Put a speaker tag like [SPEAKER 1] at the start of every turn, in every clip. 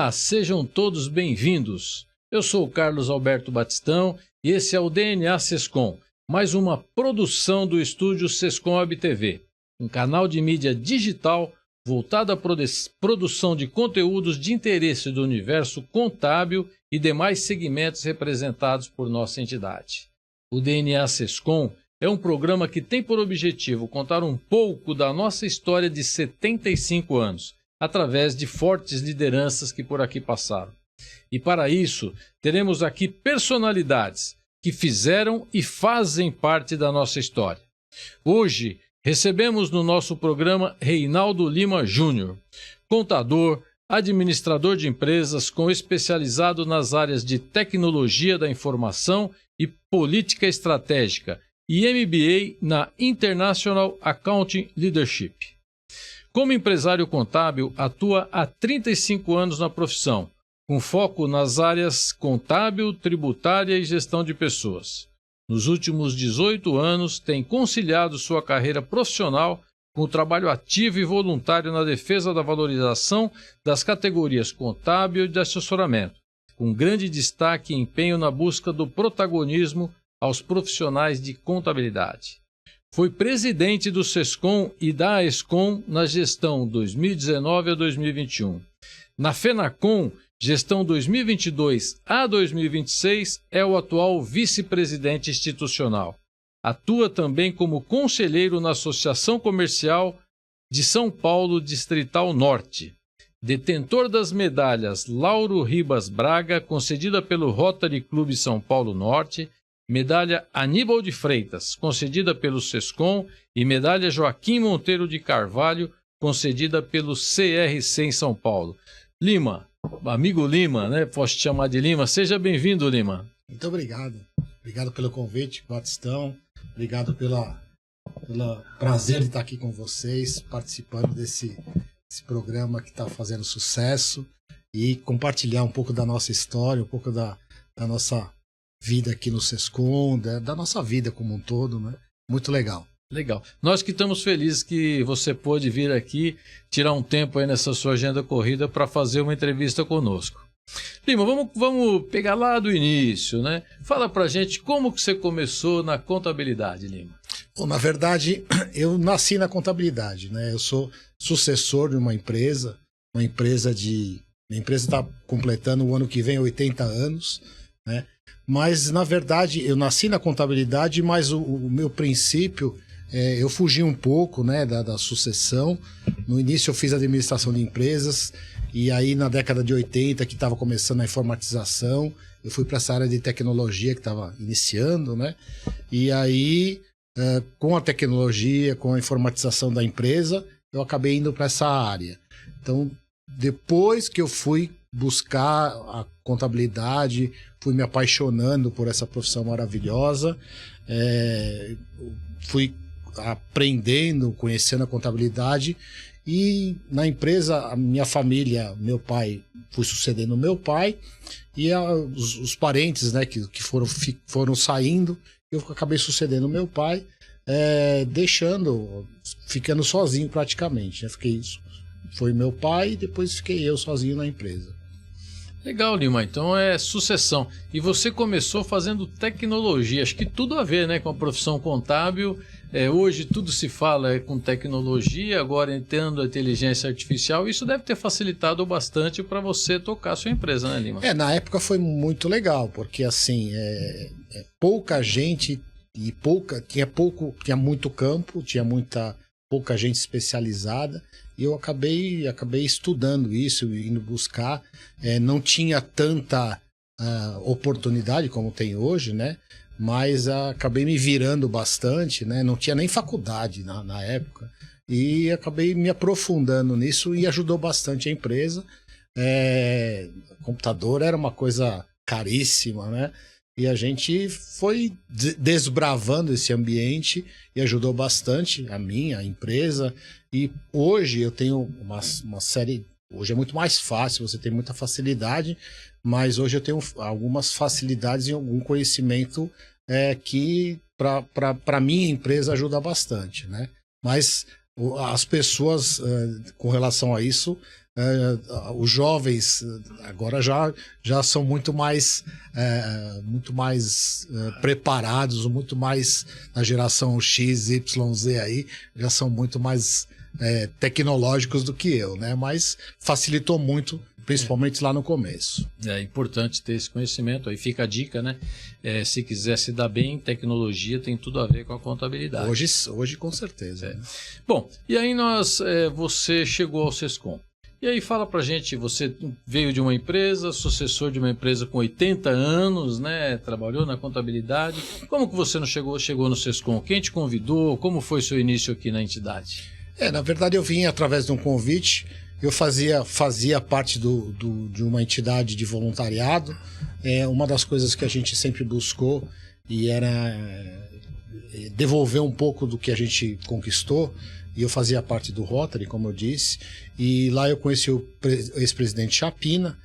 [SPEAKER 1] Olá, sejam todos bem-vindos. Eu sou o Carlos Alberto Batistão e esse é o DNA Sescom, mais uma produção do estúdio Sescom TV, um canal de mídia digital voltado à produção de conteúdos de interesse do universo contábil e demais segmentos representados por nossa entidade. O DNA Sescom é um programa que tem por objetivo contar um pouco da nossa história de 75 anos, através de fortes lideranças que por aqui passaram. E para isso, teremos aqui personalidades que fizeram e fazem parte da nossa história. Hoje, recebemos no nosso programa Reinaldo Lima Júnior, contador, administrador de empresas especializado nas áreas de tecnologia da informação e política estratégica e MBA na International Accounting Leadership. Como empresário contábil, atua há 35 anos na profissão, com foco nas áreas contábil, tributária e gestão de pessoas. Nos últimos 18 anos, tem conciliado sua carreira profissional com o trabalho ativo e voluntário na defesa da valorização das categorias contábil e de assessoramento, com grande destaque e empenho na busca do protagonismo aos profissionais de contabilidade. Foi presidente do Sescom e da AESCOM na gestão 2019 a 2021. Na FENACOM, gestão 2022 a 2026, é o atual vice-presidente institucional. Atua também como conselheiro na Associação Comercial de São Paulo Distrital Norte. Detentor das medalhas Lauro Ribas Braga, concedida pelo Rotary Clube São Paulo Norte, medalha Aníbal de Freitas, concedida pelo Sescom, e medalha Joaquim Monteiro de Carvalho, concedida pelo CRC em São Paulo. Lima, amigo Lima, né? Posso te chamar de Lima? Seja bem-vindo, Lima.
[SPEAKER 2] Muito obrigado. Obrigado pelo convite, Batistão. Obrigado pelo prazer de estar aqui com vocês, participando desse programa que está fazendo sucesso e compartilhar um pouco da nossa história, um pouco da nossa vida aqui no Sescom, da nossa vida como um todo, né? Muito legal.
[SPEAKER 1] Legal. Nós que estamos felizes que você pôde vir aqui, tirar um tempo aí nessa sua agenda corrida para fazer uma entrevista conosco. Lima, vamos pegar lá do início, né? Fala pra gente como que você começou na contabilidade, Lima.
[SPEAKER 2] Bom, na verdade, eu nasci na contabilidade, né? Eu sou sucessor de uma empresa minha empresa está completando o ano que vem 80 anos, né? Mas, na verdade, eu nasci na contabilidade, mas o meu princípio, eu fugi um pouco, né, da sucessão. No início eu fiz administração de empresas, e aí na década de 80, que estava começando a informatização, eu fui para essa área de tecnologia que estava iniciando, né? E aí, com a tecnologia, com a informatização da empresa, eu acabei indo para essa área. Então, depois que eu fui buscar a contabilidade, fui me apaixonando por essa profissão maravilhosa, fui aprendendo, conhecendo a contabilidade, e na empresa, a minha família, meu pai, fui sucedendo meu pai, e os parentes, né, que foram saindo, eu acabei sucedendo meu pai, ficando sozinho praticamente, né? Foi meu pai e depois fiquei eu sozinho na empresa.
[SPEAKER 1] Legal, Lima. Então é sucessão. E você começou fazendo tecnologia. Acho que tudo a ver, né, com a profissão contábil. Hoje tudo se fala com tecnologia, agora entrando a inteligência artificial. Isso deve ter facilitado bastante para você tocar a sua empresa, né, Lima?
[SPEAKER 2] Na época foi muito legal, porque assim, pouca gente e tinha muito campo, tinha pouca gente especializada. E eu acabei estudando isso, indo buscar. Não tinha tanta oportunidade como tem hoje, né? Mas acabei me virando bastante, né? Não tinha nem faculdade na época. E acabei me aprofundando nisso e ajudou bastante a empresa. Computador era uma coisa caríssima, né? E a gente foi desbravando esse ambiente e ajudou bastante a empresa. E hoje eu tenho uma série... Hoje é muito mais fácil, você tem muita facilidade, mas hoje eu tenho algumas facilidades e algum conhecimento que para a minha empresa ajuda bastante, né? Mas as pessoas, com relação a isso, Os jovens agora já são muito mais preparados, muito mais na geração X, Y, Z aí, já são muito mais tecnológicos do que eu, né? Mas facilitou muito, principalmente lá no começo.
[SPEAKER 1] É importante ter esse conhecimento, aí fica a dica, né? Se quiser se dar bem, tecnologia tem tudo a ver com a contabilidade.
[SPEAKER 2] Hoje com certeza. Né?
[SPEAKER 1] Bom, e aí você chegou ao Sescom. E aí fala pra gente, você veio de uma empresa, sucessor de uma empresa com 80 anos, né? Trabalhou na contabilidade. Como que você não chegou no Sescom? Quem te convidou? Como foi seu início aqui na entidade?
[SPEAKER 2] Na verdade eu vim através de um convite. Eu fazia parte de uma entidade de voluntariado. Uma das coisas que a gente sempre buscou e era devolver um pouco do que a gente conquistou. E eu fazia parte do Rotary, como eu disse, e lá eu conheci o ex-presidente Chapina,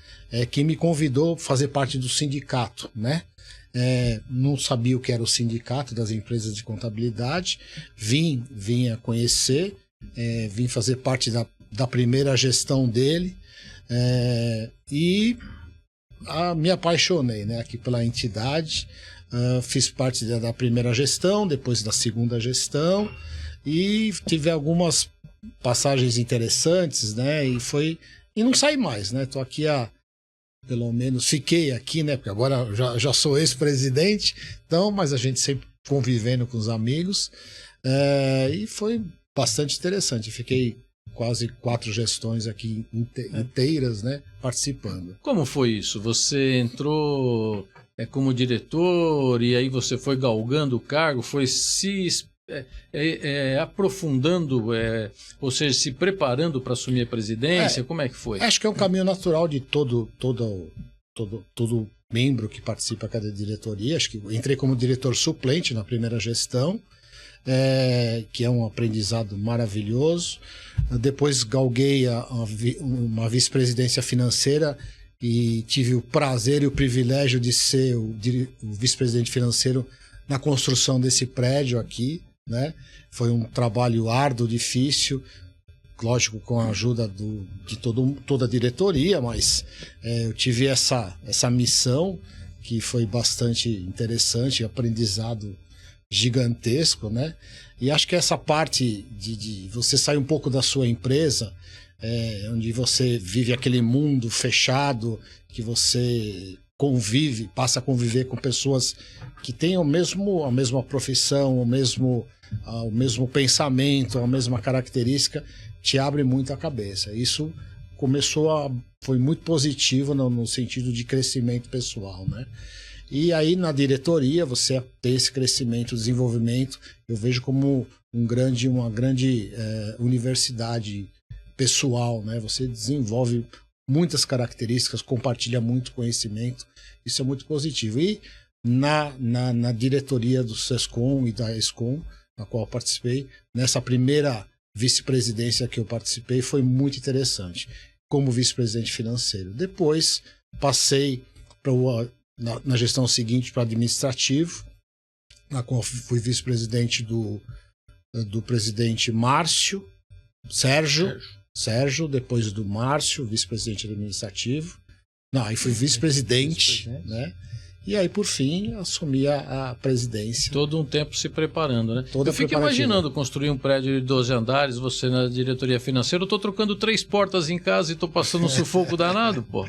[SPEAKER 2] que me convidou a fazer parte do sindicato, né? Não sabia o que era o sindicato das empresas de contabilidade, vim a conhecer, vim fazer parte da primeira gestão dele, e me apaixonei, né, aqui pela entidade, fiz parte da primeira gestão, depois da segunda gestão, e tive algumas passagens interessantes, né? E não saí mais, né? Tô aqui pelo menos fiquei aqui, né? Porque agora já sou ex-presidente, então, mas a gente sempre convivendo com os amigos, e foi bastante interessante. Fiquei quase 4 gestões aqui inteiras, né? Participando.
[SPEAKER 1] Como foi isso? Você entrou como diretor e aí você foi galgando o cargo, foi se aprofundando, ou seja, se preparando para assumir a presidência? Como é que foi?
[SPEAKER 2] Acho que é um caminho natural de todo membro que participa da diretoria. Acho que entrei como diretor suplente na primeira gestão, que é um aprendizado maravilhoso. Depois galguei uma vice-presidência financeira e tive o prazer e o privilégio de ser o vice-presidente financeiro na construção desse prédio aqui, né? Foi um trabalho árduo, difícil, lógico, com a ajuda de toda a diretoria, mas eu tive essa missão que foi bastante interessante, aprendizado gigantesco, né? E acho que essa parte de você sair um pouco da sua empresa, onde você vive aquele mundo fechado, que você passa a conviver com pessoas que têm a mesma profissão, o mesmo pensamento, a mesma característica, te abre muito a cabeça. Isso foi muito positivo no sentido de crescimento pessoal, né? E aí na diretoria você tem esse crescimento, desenvolvimento, eu vejo como uma grande universidade pessoal, né? Você desenvolve muitas características, compartilha muito conhecimento, isso é muito positivo. E na diretoria do Sescom e da Escom, na qual eu participei, nessa primeira vice-presidência que eu participei, foi muito interessante, como vice-presidente financeiro. Depois passei na gestão seguinte para administrativo, na qual fui vice-presidente do presidente Sérgio, depois do Márcio, vice-presidente administrativo. Não, aí fui vice-presidente, né? E aí, por fim, assumi a presidência.
[SPEAKER 1] Todo um tempo se preparando, né? Eu fico imaginando construir um prédio de 12 andares, você na diretoria financeira. Eu tô trocando 3 portas em casa e tô passando um sufoco danado, pô.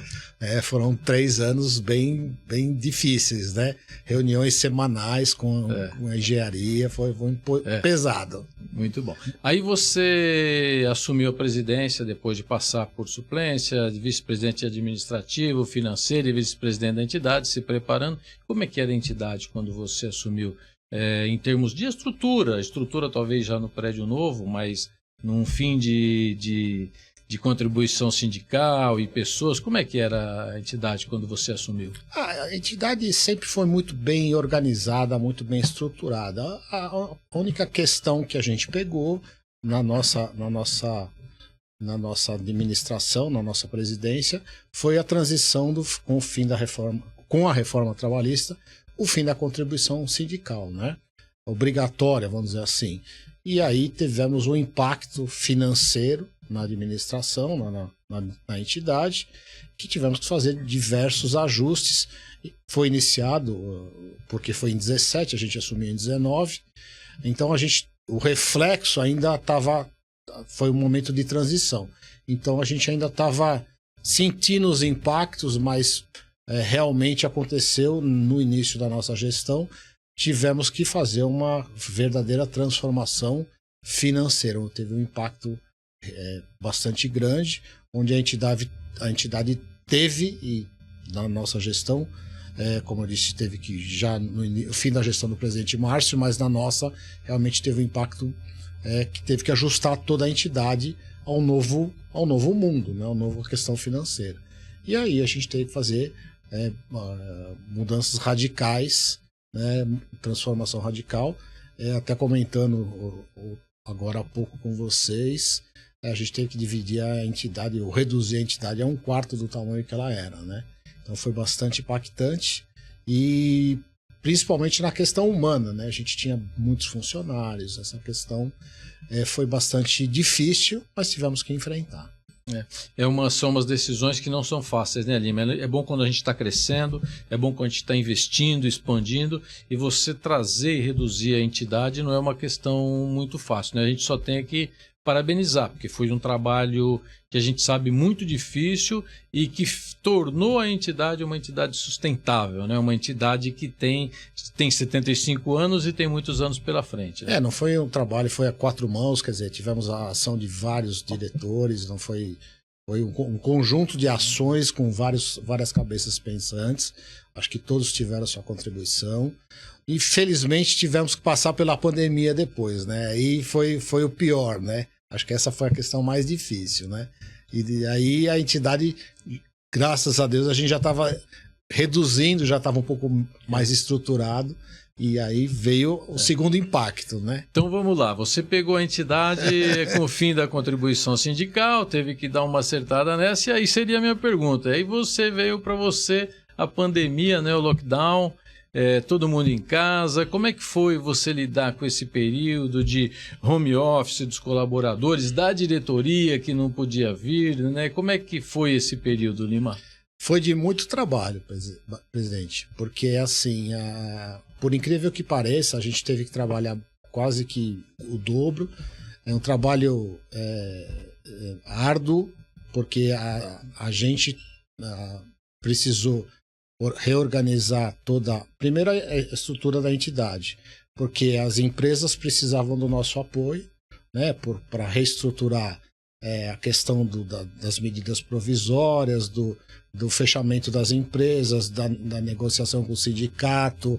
[SPEAKER 2] Foram 3 anos bem difíceis, né? Reuniões semanais com a engenharia, foi pesado.
[SPEAKER 1] Muito bom. Aí você assumiu a presidência depois de passar por suplência, vice-presidente administrativo, financeiro e vice-presidente da entidade, se preparando. Como é que era a entidade quando você assumiu, em termos de estrutura? Estrutura talvez já no prédio novo, mas num fim de contribuição sindical e pessoas. Como é que era a entidade quando você assumiu?
[SPEAKER 2] A entidade sempre foi muito bem organizada, muito bem estruturada. A única questão que a gente pegou na nossa administração, na nossa presidência, foi a transição com o fim da reforma, com a reforma trabalhista, o fim da contribuição sindical, né? Obrigatória, vamos dizer assim. E aí tivemos um impacto financeiro na administração, na entidade, que tivemos que fazer diversos ajustes. Foi iniciado, porque foi em 17, a gente assumiu em 19, então o reflexo ainda foi um momento de transição. Então a gente ainda estava sentindo os impactos, mas realmente aconteceu no início da nossa gestão. Tivemos que fazer uma verdadeira transformação financeira. Teve um impacto bastante grande, onde a entidade teve, e na nossa gestão, como eu disse, teve que já no fim da gestão do presidente Márcio, mas na nossa realmente teve um impacto que teve que ajustar toda a entidade ao novo mundo, né, à nova questão financeira. E aí a gente teve que fazer mudanças radicais, né, transformação radical. Até comentando agora há pouco com vocês, a gente teve que dividir a entidade, ou reduzir a entidade a 1/4 do tamanho que ela era, né? Então foi bastante impactante, e principalmente na questão humana, né? A gente tinha muitos funcionários, essa questão foi bastante difícil, mas tivemos que enfrentar.
[SPEAKER 1] São umas decisões que não são fáceis, né, Lima? É bom quando a gente está crescendo, é bom quando a gente está investindo, expandindo, e você trazer e reduzir a entidade não é uma questão muito fácil, né? A gente só tem que parabenizar, porque foi um trabalho que a gente sabe muito difícil e que tornou a entidade uma entidade sustentável, né? Uma entidade que tem 75 anos e tem muitos anos pela frente, né?
[SPEAKER 2] Não foi um trabalho, foi a 4 mãos, quer dizer, tivemos a ação de vários diretores, não foi um conjunto de ações com várias cabeças pensantes. Acho que todos tiveram a sua contribuição. Infelizmente tivemos que passar pela pandemia depois, né? E foi o pior, né? Acho que essa foi a questão mais difícil, né? E aí a entidade, graças a Deus, a gente já estava reduzindo, já estava um pouco mais estruturado, e aí veio o segundo impacto, né?
[SPEAKER 1] Então vamos lá, você pegou a entidade com o fim da contribuição sindical, teve que dar uma acertada nessa, e aí seria a minha pergunta. Aí veio para você a pandemia, né? O lockdown. Todo mundo em casa. Como é que foi você lidar com esse período de home office dos colaboradores, da diretoria que não podia vir, né? Como é que foi esse período, Lima?
[SPEAKER 2] Foi de muito trabalho, presidente, porque assim, por incrível que pareça, a gente teve que trabalhar quase que o dobro. É um trabalho árduo, porque a gente precisou reorganizar primeiro a estrutura da entidade, porque as empresas precisavam do nosso apoio, né, para reestruturar a questão das medidas provisórias, do fechamento das empresas, da negociação com o sindicato,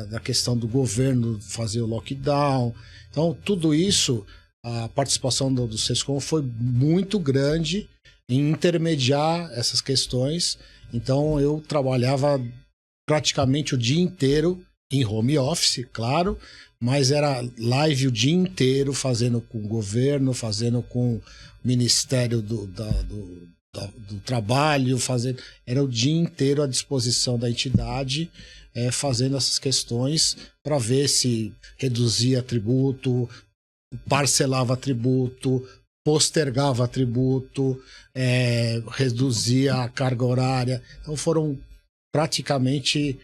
[SPEAKER 2] da questão do governo fazer o lockdown. Então, tudo isso, a participação do SESCOM foi muito grande em intermediar essas questões. Então eu trabalhava praticamente o dia inteiro em home office, claro, mas era live o dia inteiro, fazendo com o governo, fazendo com o Ministério do Trabalho, era o dia inteiro à disposição da entidade, fazendo essas questões para ver se reduzia tributo, parcelava tributo, postergava tributo, reduzia a carga horária. Então foram praticamente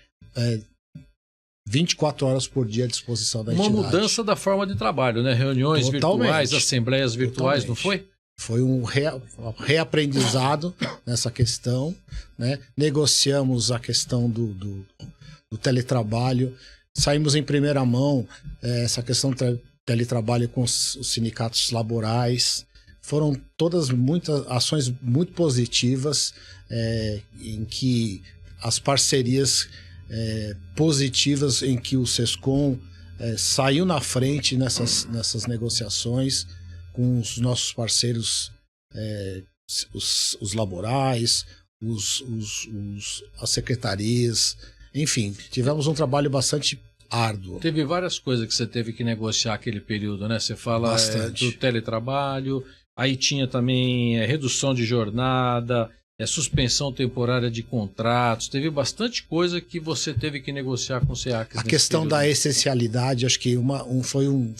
[SPEAKER 2] 24 horas por dia à disposição da entidade.
[SPEAKER 1] Uma mudança da forma de trabalho, né? Reuniões virtuais, assembleias virtuais,
[SPEAKER 2] Totalmente.
[SPEAKER 1] Não foi?
[SPEAKER 2] Foi um reaprendizado nessa questão, né? Negociamos a questão do teletrabalho, saímos em primeira mão essa questão do teletrabalho com os sindicatos laborais. Foram todas muitas ações muito positivas, em que as parcerias positivas, em que o SESCOM saiu na frente nessas negociações com os nossos parceiros, os laborais, as secretarias, enfim, tivemos um trabalho bastante árduo.
[SPEAKER 1] Teve várias coisas que você teve que negociar aquele período, né? Você fala do teletrabalho, aí tinha também redução de jornada, suspensão temporária de contratos, teve bastante coisa que você teve que negociar com o SEACS.
[SPEAKER 2] A questão
[SPEAKER 1] período.
[SPEAKER 2] Da essencialidade, acho que foi um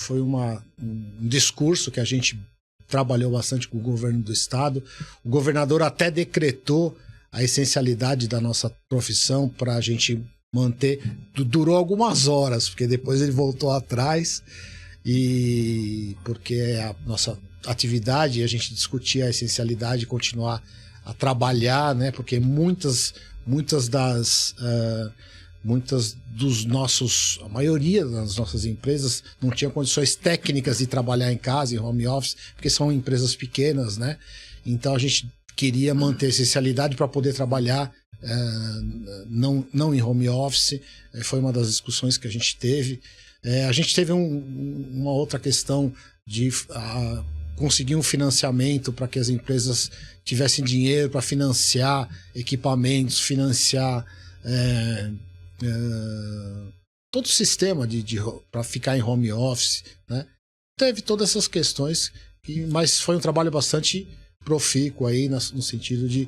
[SPEAKER 2] discurso que a gente trabalhou bastante com o governo do estado. O governador até decretou a essencialidade da nossa profissão para a gente manter. Durou algumas horas, porque depois ele voltou atrás, e porque é a nossa atividade, a gente discutia a essencialidade, continuar a trabalhar, né? Porque muitas dos nossos, a maioria das nossas empresas não tinha condições técnicas de trabalhar em casa, em home office, porque são empresas pequenas, né? Então a gente queria manter a essencialidade para poder trabalhar não em home office. Foi uma das discussões que a gente teve. A gente teve uma outra questão de conseguir um financiamento para que as empresas tivessem dinheiro para financiar equipamentos, financiar todo o sistema para ficar em home office, né? Teve todas essas questões, mas foi um trabalho bastante profícuo aí no sentido de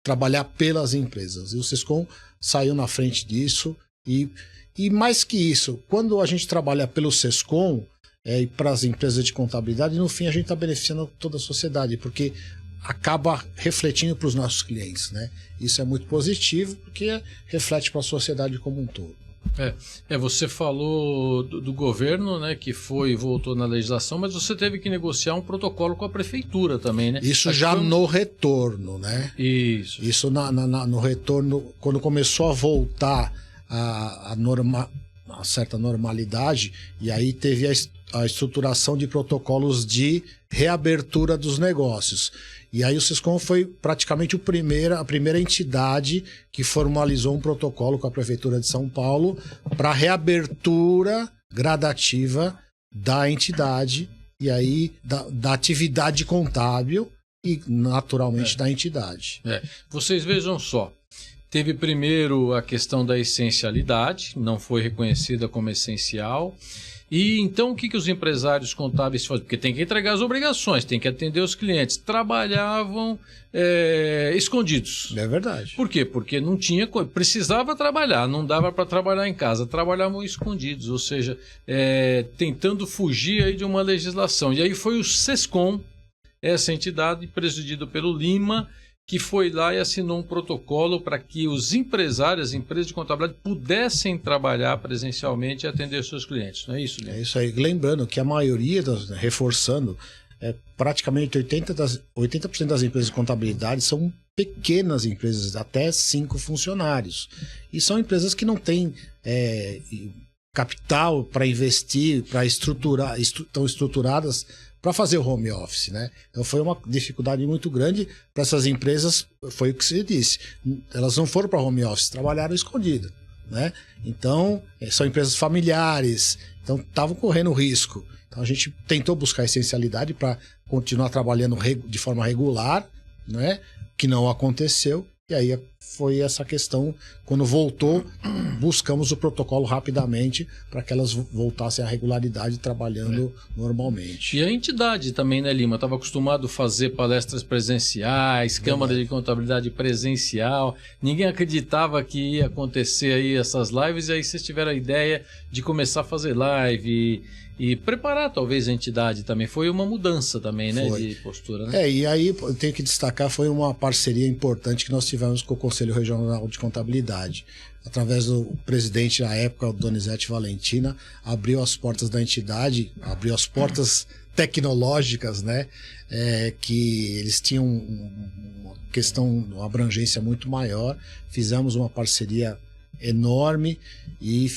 [SPEAKER 2] trabalhar pelas empresas. E o Sescom saiu na frente disso. E mais que isso, quando a gente trabalha pelo Sescom e para as empresas de contabilidade, no fim a gente está beneficiando toda a sociedade, porque acaba refletindo para os nossos clientes, né? Isso é muito positivo, porque reflete para a sociedade como um todo.
[SPEAKER 1] Você falou do governo, né, que voltou na legislação, mas você teve que negociar um protocolo com a prefeitura também, né?
[SPEAKER 2] Isso já no retorno, né? Isso no retorno, quando começou a voltar a certa normalidade, e aí teve a estruturação de protocolos de reabertura dos negócios. E aí o Sescom foi praticamente a primeira entidade que formalizou um protocolo com a Prefeitura de São Paulo para reabertura gradativa da entidade, e aí da atividade contábil e naturalmente da entidade.
[SPEAKER 1] Vocês vejam só, teve primeiro a questão da essencialidade, não foi reconhecida como essencial. E então o que os empresários contábeis fazem? Porque tem que entregar as obrigações, tem que atender os clientes. Trabalhavam escondidos.
[SPEAKER 2] É verdade.
[SPEAKER 1] Por quê? Porque não tinha precisava trabalhar, não dava para trabalhar em casa, trabalhavam escondidos, ou seja, tentando fugir aí de uma legislação. E aí foi o Sescom, essa entidade presidida pelo Lima, que foi lá e assinou um protocolo para que os empresários, as empresas de contabilidade, pudessem trabalhar presencialmente e atender seus clientes, não é isso, né?
[SPEAKER 2] É isso aí. Lembrando que a maioria, reforçando, praticamente 80% das empresas de contabilidade são pequenas empresas, até 5 funcionários. E são empresas que não têm capital para investir, para estruturar, estão estruturadas para fazer o home office, né? Então foi uma dificuldade muito grande para essas empresas, foi o que você disse, elas não foram para home office, trabalharam escondido, né? Então são empresas familiares, então estavam correndo risco. Então a gente tentou buscar essencialidade para continuar trabalhando de forma regular, né? Que não aconteceu, e aí foi essa questão, quando voltou, buscamos o protocolo rapidamente para que elas voltassem à regularidade trabalhando normalmente.
[SPEAKER 1] E a entidade também, né, Lima? Estava acostumado a fazer palestras presenciais, câmara de contabilidade presencial, ninguém acreditava que ia acontecer aí essas lives, e aí vocês tiveram a ideia de começar a fazer live e preparar talvez a entidade também. Foi uma mudança também, né, de postura, né?
[SPEAKER 2] E aí eu tenho que destacar, foi uma parceria importante que nós tivemos com o Conselho Regional de Contabilidade. Através do presidente na época, o Donizete Valentina, abriu as portas da entidade, abriu as portas tecnológicas, né? Que eles tinham uma abrangência muito maior. Fizemos uma parceria enorme e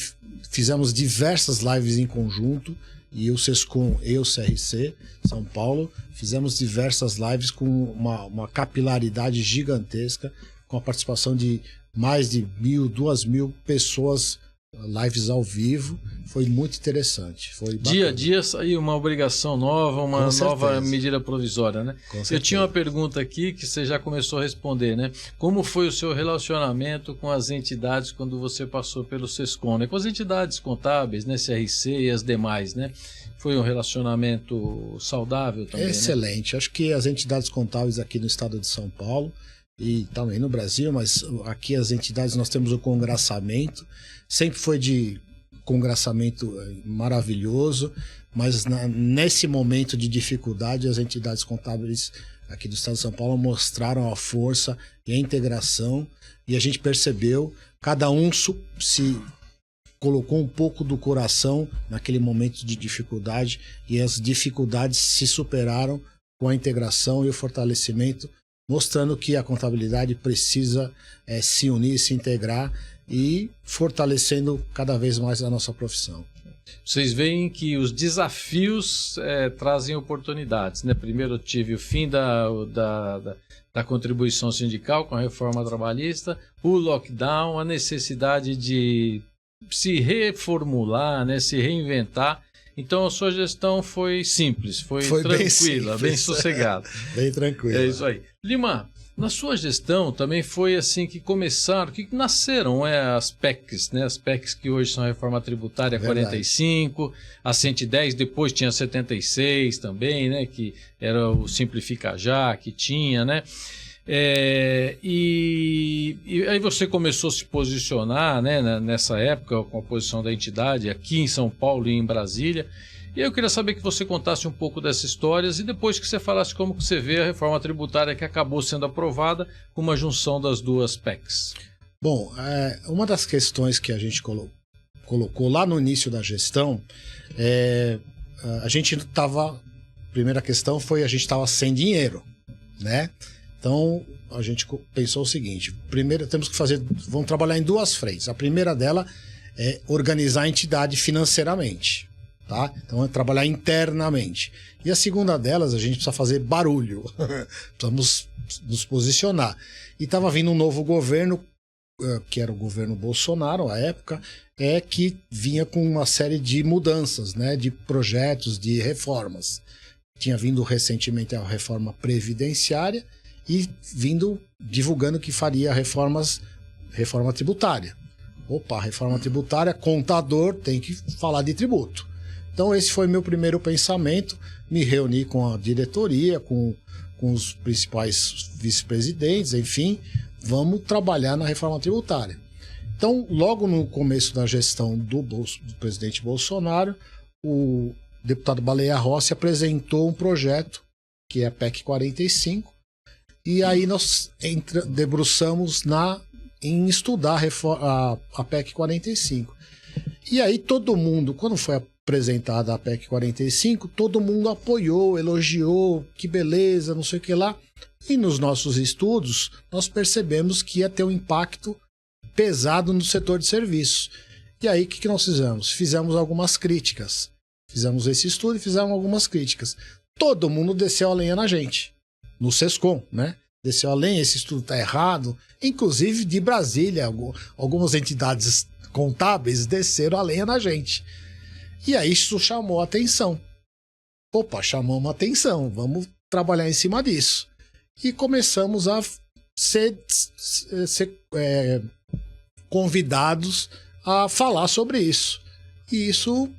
[SPEAKER 2] fizemos diversas lives em conjunto, e o Sescom e o CRC São Paulo fizemos diversas lives com uma capilaridade gigantesca, com a participação de mais de 1.000, 2.000 pessoas, lives ao vivo. Foi muito interessante. Foi bacana.
[SPEAKER 1] Dia a dia saiu uma obrigação nova, uma nova medida provisória, né? Eu tinha uma pergunta aqui que você já começou a responder, né? Como foi o seu relacionamento com as entidades quando você passou pelo Sescom, né? Com as entidades contábeis, né? CRC e as demais, né? Foi um relacionamento saudável também,
[SPEAKER 2] excelente. Né? Acho que as entidades contábeis aqui no estado de São Paulo e também no Brasil, mas aqui as entidades, nós temos o congraçamento, sempre foi de congraçamento maravilhoso, mas nesse momento de dificuldade, as entidades contábeis aqui do estado de São Paulo mostraram a força e a integração, e a gente percebeu, cada um se colocou um pouco do coração naquele momento de dificuldade, e as dificuldades se superaram com a integração e o fortalecimento, mostrando que a contabilidade precisa se unir, se integrar e fortalecendo cada vez mais a nossa profissão.
[SPEAKER 1] Vocês veem que os desafios trazem oportunidades, né? Primeiro eu tive o fim da contribuição sindical com a reforma trabalhista, o lockdown, a necessidade de se reformular, né? Se reinventar. Então a sua gestão foi simples, foi tranquila, bem sossegada.
[SPEAKER 2] Bem tranquila.
[SPEAKER 1] É isso aí. Lima, na sua gestão também foi assim que começaram, que nasceram as PECs, né? As PECs que hoje são a Reforma Tributária 45, a 110, depois tinha a 76 também, né? Que era o Simplifica Já, que tinha, né? E aí você começou a se posicionar, né, nessa época com a posição da entidade aqui em São Paulo e em Brasília. E eu queria saber que você contasse um pouco dessas histórias e depois que você falasse como que você vê a reforma tributária que acabou sendo aprovada com uma junção das duas PECs.
[SPEAKER 2] Bom, uma das questões que a gente colocou lá no início da gestão, a gente estava... Primeira questão foi a gente estava sem dinheiro, né? Então, a gente pensou o seguinte, primeiro vamos trabalhar em duas frentes. A primeira dela é organizar a entidade financeiramente, tá? Então, é trabalhar internamente. E a segunda delas, a gente precisa fazer barulho, precisamos nos posicionar. E estava vindo um novo governo, que era o governo Bolsonaro, à época, que vinha com uma série de mudanças, né? De projetos, de reformas. Tinha vindo recentemente a reforma previdenciária, e vindo divulgando que faria reforma tributária. Opa, reforma tributária, contador tem que falar de tributo. Então esse foi meu primeiro pensamento, me reuni com a diretoria, com os principais vice-presidentes, enfim, vamos trabalhar na reforma tributária. Então, logo no começo da gestão do presidente Bolsonaro, o deputado Baleia Rossi apresentou um projeto, que é a PEC 45, e aí nós debruçamos em estudar a PEC 45. E aí todo mundo, quando foi apresentada a PEC 45, todo mundo apoiou, elogiou, que beleza, não sei o que lá. E nos nossos estudos, nós percebemos que ia ter um impacto pesado no setor de serviços. E aí o que nós fizemos? Fizemos algumas críticas. Fizemos esse estudo e fizemos algumas críticas. Todo mundo desceu a lenha na gente. No SESCOM, né? Desceu a lenha, esse estudo está errado. Inclusive de Brasília, algumas entidades contábeis desceram a lenha na gente. E aí isso chamou a atenção. Opa, chamou uma atenção, vamos trabalhar em cima disso. E começamos a ser convidados a falar sobre isso. E isso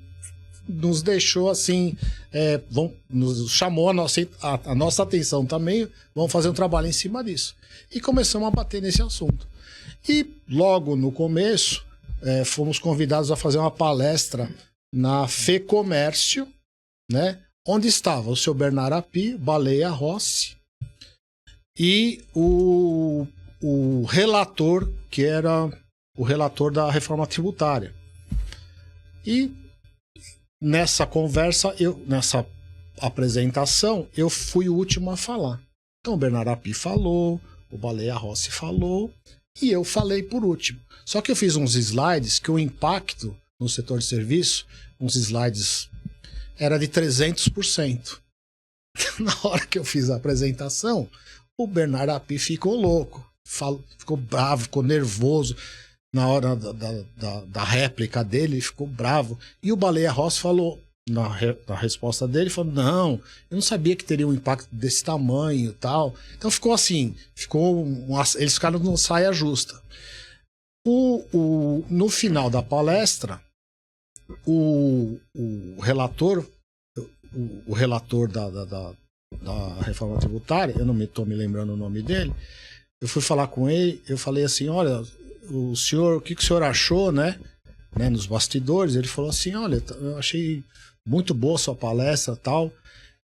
[SPEAKER 2] nos deixou assim, nos chamou a nossa atenção também, vamos fazer um trabalho em cima disso. E começamos a bater nesse assunto. E logo no começo, fomos convidados a fazer uma palestra na FEComércio, né, onde estava o seu Bernardo Api, Baleia Rossi, e o relator, que era o relator da reforma tributária. E nessa conversa, nessa apresentação, eu fui o último a falar. Então o Bernardo Api falou, o Baleia Rossi falou, e eu falei por último. Só que eu fiz uns slides que o impacto no setor de serviço, uns slides, era de 300%. Na hora que eu fiz a apresentação, o Bernardo Api ficou louco, ficou bravo, ficou nervoso. Na hora da réplica dele, ele ficou bravo. E o Baleia Rossi falou, na resposta dele, falou, não, eu não sabia que teria um impacto desse tamanho e tal. Então ficou assim, eles ficaram numa saia justa. No final da palestra, o relator da reforma tributária, eu não estou me lembrando o nome dele, eu fui falar com ele, eu falei assim, olha, o senhor, o que o senhor achou, né, nos bastidores? Ele falou assim, olha, eu achei muito boa a sua palestra, tal.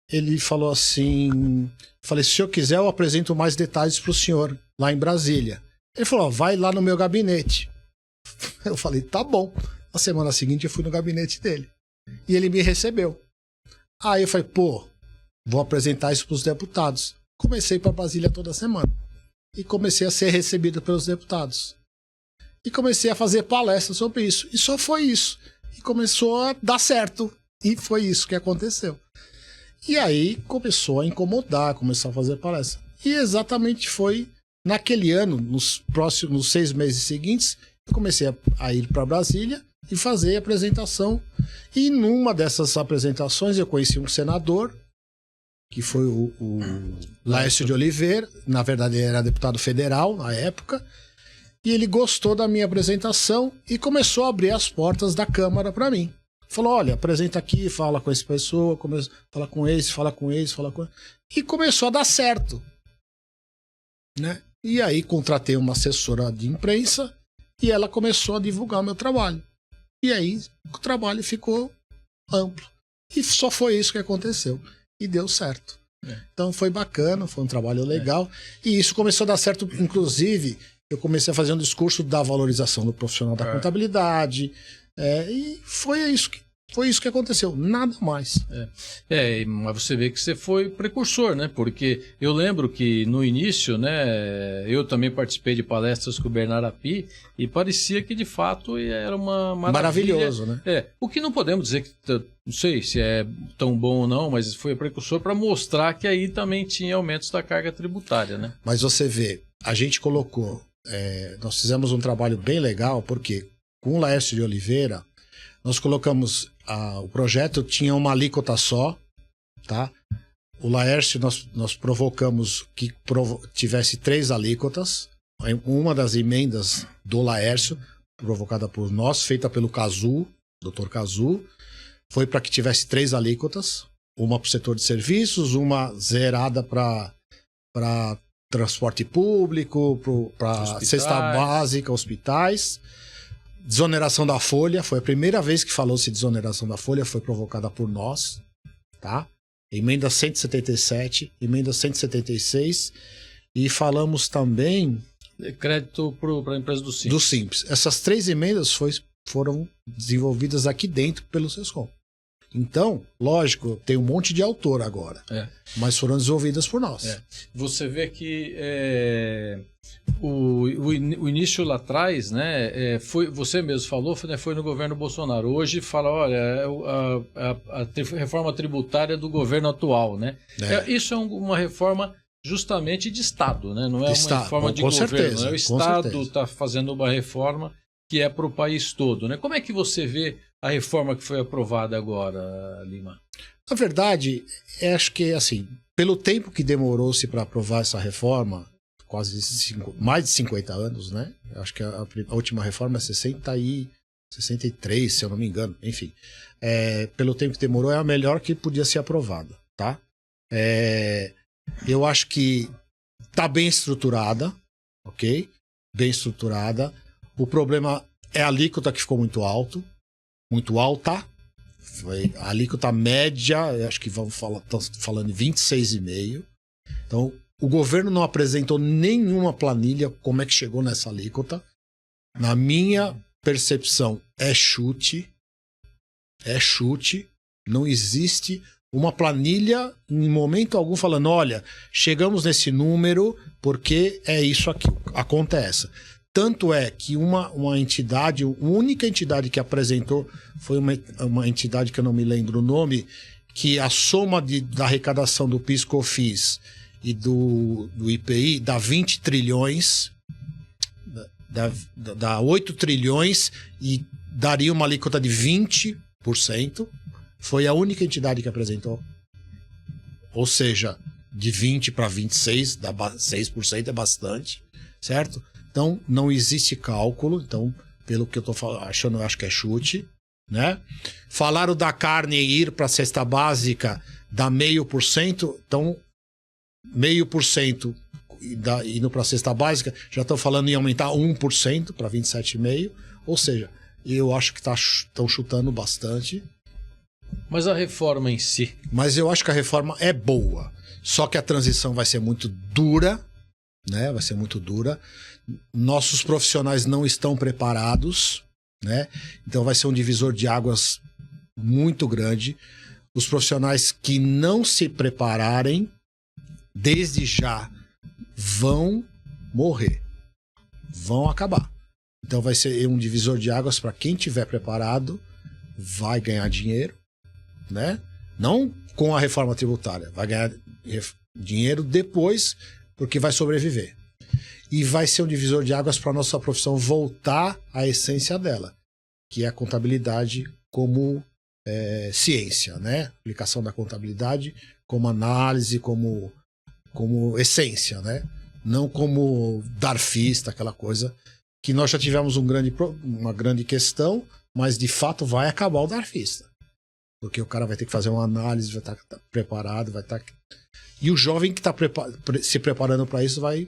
[SPEAKER 2] Ele falou assim, falei, se o senhor quiser eu apresento mais detalhes para o senhor lá em Brasília. Ele falou, vai lá no meu gabinete. Eu falei, tá bom. Na semana seguinte eu fui no gabinete dele. E ele me recebeu. Aí eu falei, pô, vou apresentar isso para os deputados. Comecei para Brasília toda semana. E comecei a ser recebido pelos deputados. E comecei a fazer palestras sobre isso. E só foi isso. E começou a dar certo. E foi isso que aconteceu. E aí começou a incomodar, começou a fazer palestra. E exatamente foi naquele ano, nos 6 meses seguintes, eu comecei a ir para Brasília e fazer a apresentação. E numa dessas apresentações eu conheci um senador, que foi o Laércio de Oliveira. Na verdade ele era deputado federal na época. E ele gostou da minha apresentação e começou a abrir as portas da Câmara para mim. Falou, olha, apresenta aqui, fala com essa pessoa, fala com esse, fala com esse, fala com... E começou a dar certo. Né? E aí contratei uma assessora de imprensa e ela começou a divulgar o meu trabalho. E aí o trabalho ficou amplo. E só foi isso que aconteceu. E deu certo. Então foi bacana, foi um trabalho legal. E isso começou a dar certo, inclusive, eu comecei a fazer um discurso da valorização do profissional da contabilidade. E foi isso que aconteceu, nada mais.
[SPEAKER 1] Mas você vê que você foi precursor, né? Porque eu lembro que no início, né, eu também participei de palestras com o Bernardo Api e parecia que de fato era uma maravilha.
[SPEAKER 2] Maravilhoso, né?
[SPEAKER 1] O que não podemos dizer que, não sei se é tão bom ou não, mas foi precursor para mostrar que aí também tinha aumentos da carga tributária, né?
[SPEAKER 2] Mas você vê, a gente colocou, nós fizemos um trabalho bem legal, porque com o Laércio de Oliveira, nós colocamos, o projeto tinha uma alíquota só, tá? O Laércio, nós provocamos que tivesse 3 alíquotas. Uma das emendas do Laércio, provocada por nós, feita pelo Cazu, Dr. Cazu, foi para que tivesse 3 alíquotas. Uma para o setor de serviços, uma zerada para transporte público, para cesta básica, hospitais. Desoneração da folha, foi a primeira vez que falou-se desoneração da folha, foi provocada por nós, tá? Emenda 177, emenda 176, e falamos também...
[SPEAKER 1] Crédito para a empresa do Simples.
[SPEAKER 2] Do Simples. Essas 3 emendas foram desenvolvidas aqui dentro pelo Sescom. Então, lógico, tem um monte de autor agora, mas foram desenvolvidas por nós.
[SPEAKER 1] Você vê que o início lá atrás, né, você mesmo falou, né, foi no governo Bolsonaro. Hoje fala, olha, a reforma tributária do governo atual, né? Isso é uma reforma justamente de Estado, né? Não é uma reforma de governo. Certeza, né? O Estado está fazendo uma reforma que é para o país todo, né? Como é que você vê a reforma que foi aprovada agora, Lima?
[SPEAKER 2] Na verdade, acho que assim, pelo tempo que demorou-se para aprovar essa reforma, mais de 50 anos, né? Acho que a última reforma é 63, se eu não me engano. Enfim, pelo tempo que demorou, é a melhor que podia ser aprovada, tá? Eu acho que está bem estruturada, ok? Bem estruturada. O problema é a alíquota que ficou muito alta. Foi a alíquota média, acho que estão falando em 26,5%. Então, o governo não apresentou nenhuma planilha como é que chegou nessa alíquota. Na minha percepção, é chute. Não existe uma planilha em momento algum falando, olha, chegamos nesse número porque é isso aqui, a conta é essa. Tanto é que uma entidade, a única entidade que apresentou foi uma entidade que eu não me lembro o nome, que a soma da arrecadação do PIS/COFINS e do IPI dá 20 trilhões, dá 8 trilhões e daria uma alíquota de 20%. Foi a única entidade que apresentou. Ou seja, de 20 para 26, dá 6% é bastante, certo? Então, não existe cálculo. Então, pelo que eu estou achando, eu acho que é chute, né? Falaram da carne ir para a cesta básica, dá 0,5%. Então, 0,5% indo para a cesta básica, já estão falando em aumentar 1% para 27,5%. Ou seja, eu acho que estão chutando bastante.
[SPEAKER 1] Mas a reforma em si?
[SPEAKER 2] Mas eu acho que a reforma é boa. Só que a transição vai ser muito dura, né? Vai ser muito dura. Nossos profissionais não estão preparados, né? Então vai ser um divisor de águas muito grande. Os profissionais que não se prepararem, desde já, vão morrer. Vão acabar. Então vai ser um divisor de águas para quem tiver preparado, vai ganhar dinheiro, né? Não com a reforma tributária, vai ganhar dinheiro depois, porque vai sobreviver. E vai ser um divisor de águas para a nossa profissão voltar à essência dela, que é a contabilidade como ciência, né? Aplicação da contabilidade como análise, como essência, né? Não como darfista, aquela coisa que nós já tivemos uma grande questão, mas de fato vai acabar o darfista. Porque o cara vai ter que fazer uma análise, vai estar preparado, vai estar... E o jovem que está se preparando para isso vai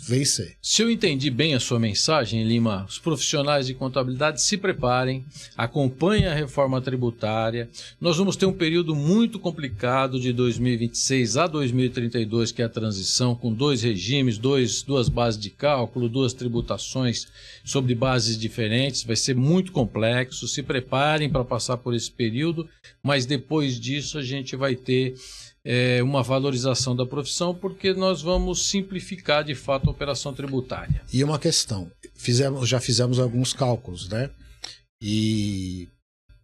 [SPEAKER 2] vencer.
[SPEAKER 1] Se eu entendi bem a sua mensagem, Lima, os profissionais de contabilidade se preparem, acompanhem a reforma tributária. Nós vamos ter um período muito complicado de 2026 a 2032, que é a transição, com 2 regimes, duas bases de cálculo, 2 tributações sobre bases diferentes. Vai ser muito complexo. Se preparem para passar por esse período, mas depois disso a gente vai ter uma valorização da profissão, porque nós vamos simplificar de fato a operação tributária.
[SPEAKER 2] E uma questão, já fizemos alguns cálculos, né? E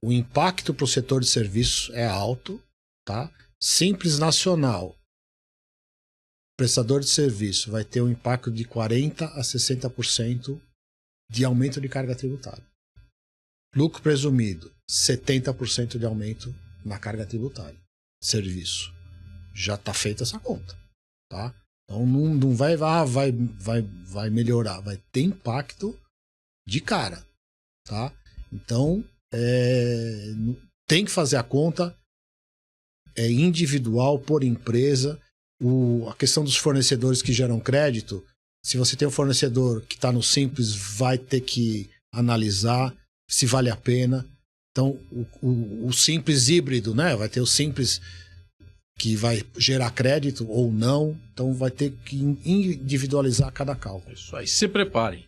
[SPEAKER 2] o impacto para o setor de serviços é alto, tá? Simples Nacional, prestador de serviço, vai ter um impacto de 40% a 60% de aumento de carga tributária. Lucro presumido, 70% de aumento na carga tributária. Serviço. Já está feita essa conta, tá? Então não vai melhorar, vai ter impacto de cara, tá? Então tem que fazer a conta, é individual por empresa. A questão dos fornecedores que geram crédito, se você tem um fornecedor que está no Simples, vai ter que analisar se vale a pena. Então o Simples híbrido, né? Vai ter o Simples que vai gerar crédito ou não, então vai ter que individualizar cada cálculo.
[SPEAKER 1] Isso aí, se preparem.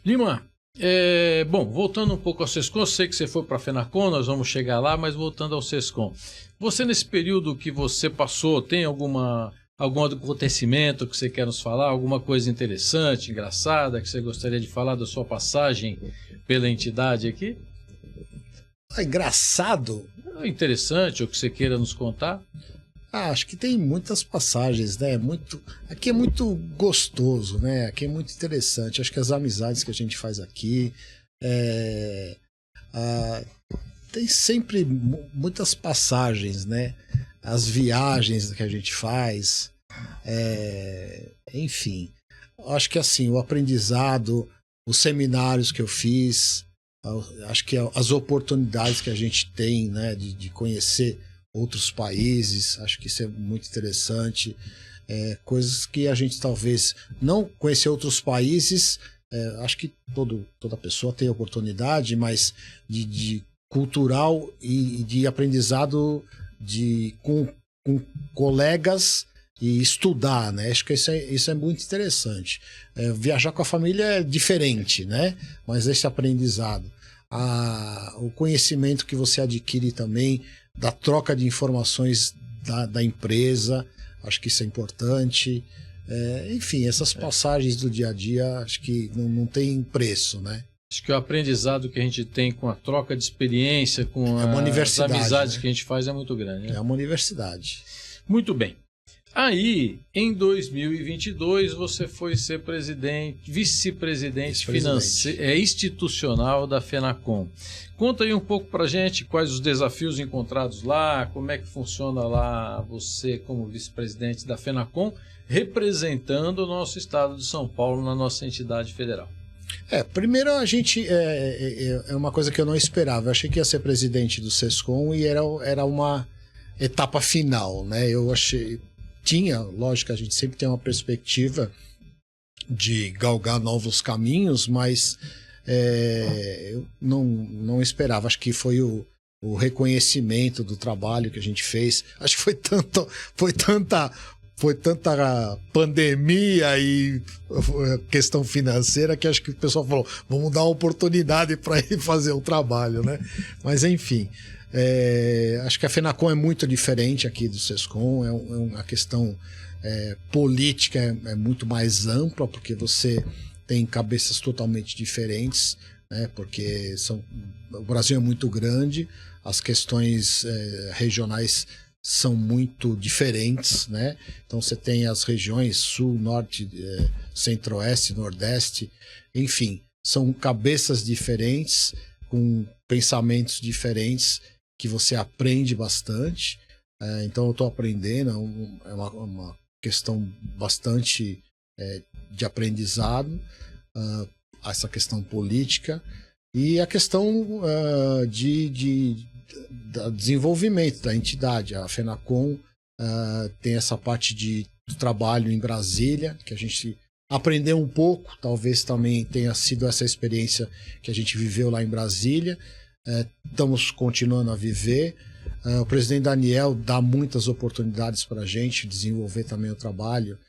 [SPEAKER 1] Lima, bom, voltando um pouco ao Sescom, eu sei que você foi para a Fenacon, nós vamos chegar lá, mas voltando ao Sescom. Você, nesse período que você passou, tem algum acontecimento que você quer nos falar, alguma coisa interessante, engraçada, que você gostaria de falar da sua passagem pela entidade aqui?
[SPEAKER 2] Engraçado?
[SPEAKER 1] Interessante, ou que você queira nos contar?
[SPEAKER 2] Acho que tem muitas passagens, né? Aqui é muito gostoso, né? Aqui é muito interessante. Acho que as amizades que a gente faz aqui, tem sempre muitas passagens, né? As viagens que a gente faz, enfim. Acho que assim, o aprendizado, os seminários que eu fiz, acho que as oportunidades que a gente tem, né, de conhecer outros países, acho que isso é muito interessante. Coisas que a gente talvez não conhecer outros países, acho que toda pessoa tem oportunidade, mas de cultural e de aprendizado com colegas e estudar, né? Acho que isso é muito interessante. Viajar com a família é diferente, né? Mas esse aprendizado, o conhecimento que você adquire também da troca de informações da empresa, acho que isso é importante. Enfim, essas passagens do dia a dia, acho que não tem preço, né?
[SPEAKER 1] Acho que o aprendizado que a gente tem com a troca de experiência, com as amizades, né, que a gente faz é muito grande, né?
[SPEAKER 2] É uma universidade.
[SPEAKER 1] Muito bem. Aí, em 2022, você foi ser vice-presidente institucional da Fenacon. Conta aí um pouco pra gente quais os desafios encontrados lá, como é que funciona lá você como vice-presidente da Fenacon, representando o nosso estado de São Paulo na nossa entidade federal.
[SPEAKER 2] Primeiro a gente, é uma coisa que eu não esperava, eu achei que ia ser presidente do Sescom e era uma etapa final, né? Eu achei... lógico, a gente sempre tem uma perspectiva de galgar novos caminhos, mas eu não esperava. Acho que foi o o reconhecimento do trabalho que a gente fez. Acho que foi tanta pandemia e questão financeira que acho que o pessoal falou, vamos dar uma oportunidade para ele fazer o trabalho, né? Mas enfim, acho que a FENACON é muito diferente aqui do SESCOM, a questão política é muito mais ampla, porque você tem cabeças totalmente diferentes, né? Porque o Brasil é muito grande, as questões regionais são muito diferentes, né? Então você tem as regiões sul, norte, centro-oeste, nordeste, enfim, são cabeças diferentes, com pensamentos diferentes, que você aprende bastante. Então eu estou aprendendo, é uma questão bastante de aprendizado, essa questão política e a questão de desenvolvimento da entidade. A FENACON tem essa parte de trabalho em Brasília, que a gente aprendeu um pouco, talvez também tenha sido essa experiência que a gente viveu lá em Brasília. Estamos continuando a viver. O presidente Daniel dá muitas oportunidades para a gente desenvolver também o trabalho